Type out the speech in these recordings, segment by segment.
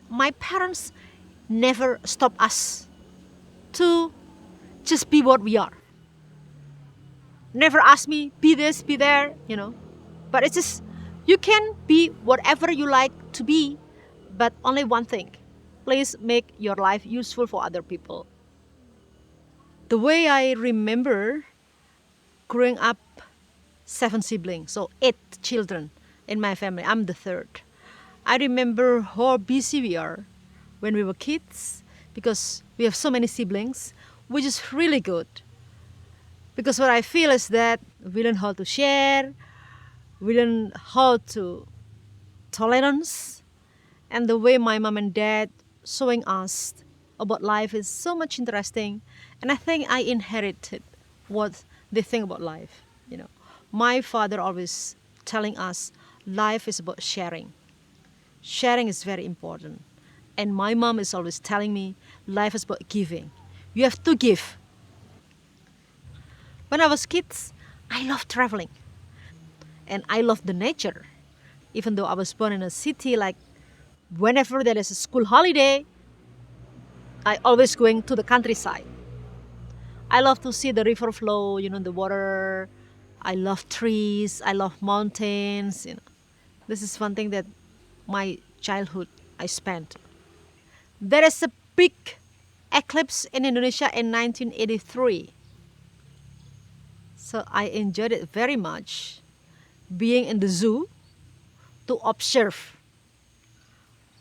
my parents never stop us to just be what we are. Never ask me, be this, be there, But it's just, you can be whatever you like to be, but only one thing. Please make your life useful for other people. The way I remember growing up, 7 siblings, so 8 children in my family. I'm the third. I remember how busy we are when we were kids because we have so many siblings, which is really good. Because what I feel is that we learn how to share, we learn how to tolerance, and the way my mom and dad showing us about life is so much interesting. And I think I inherited what they think about life. My father always telling us life is about sharing. Sharing is very important. And my mom is always telling me life is about giving. You have to give. When I was kids, I loved traveling. And I loved the nature. Even though I was born in a city, like whenever there is a school holiday, I always going to the countryside. I love to see the river flow, the water. I love trees. I love mountains. This is one thing that my childhood I spent. There is a big eclipse in Indonesia in 1983. So I enjoyed it very much, being in the zoo to observe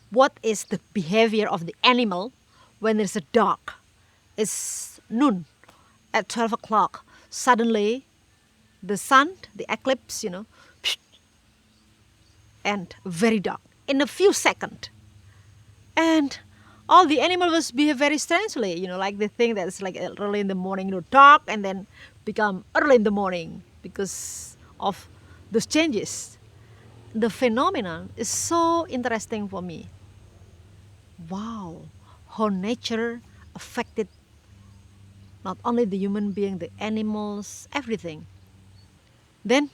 what is the behavior of the animal when there's a dark. It's noon at 12 o'clock. Suddenly, the sun, the eclipse, and very dark in a few seconds. And all the animals behave very strangely, like they think that it's like early in the morning, dark, and then become early in the morning because of those changes. The phenomenon is so interesting for me. Wow, how nature affected not only the human being, the animals, everything. Then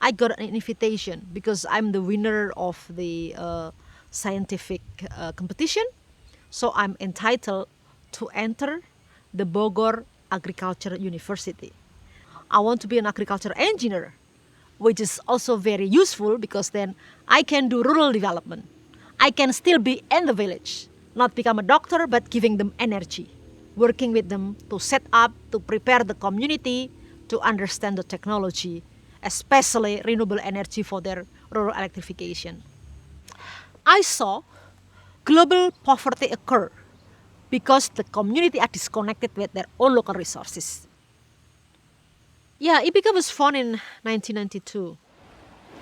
I got an invitation because I'm the winner of the scientific competition. So I'm entitled to enter the Bogor Agriculture University. I want to be an agriculture engineer, which is also very useful because then I can do rural development. I can still be in the village, not become a doctor, but giving them energy, working with them to set up, to prepare the community to understand the technology, especially renewable energy for their rural electrification. I saw global poverty occur because the community are disconnected with their own local resources. Yeah, IBICA was founded in 1992.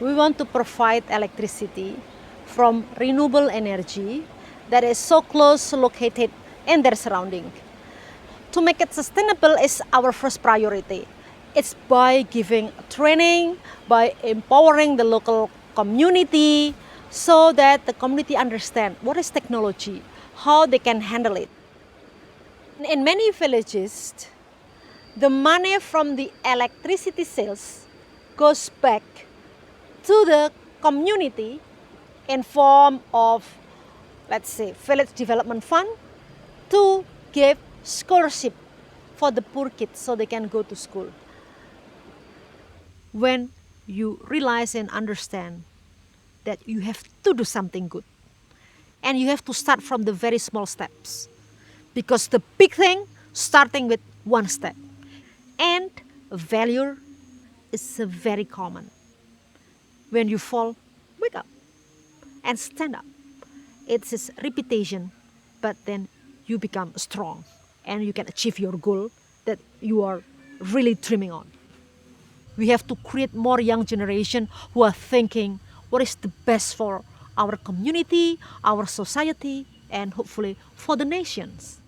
We want to provide electricity from renewable energy that is so close located in their surrounding. To make it sustainable is our first priority. It's by giving training, by empowering the local community so that the community understand what is technology, how they can handle it. In many villages, the money from the electricity sales goes back to the community in form of, let's say, village development fund to give scholarship for the poor kids so they can go to school. When you realize and understand that you have to do something good and you have to start from the very small steps, because the big thing starting with one step, and failure is very common. When you fall, wake up and stand up. It's this repetition, but then you become strong and you can achieve your goal that you are really dreaming on. We have to create more young generation who are thinking what is the best for our community, our society, and hopefully for the nations.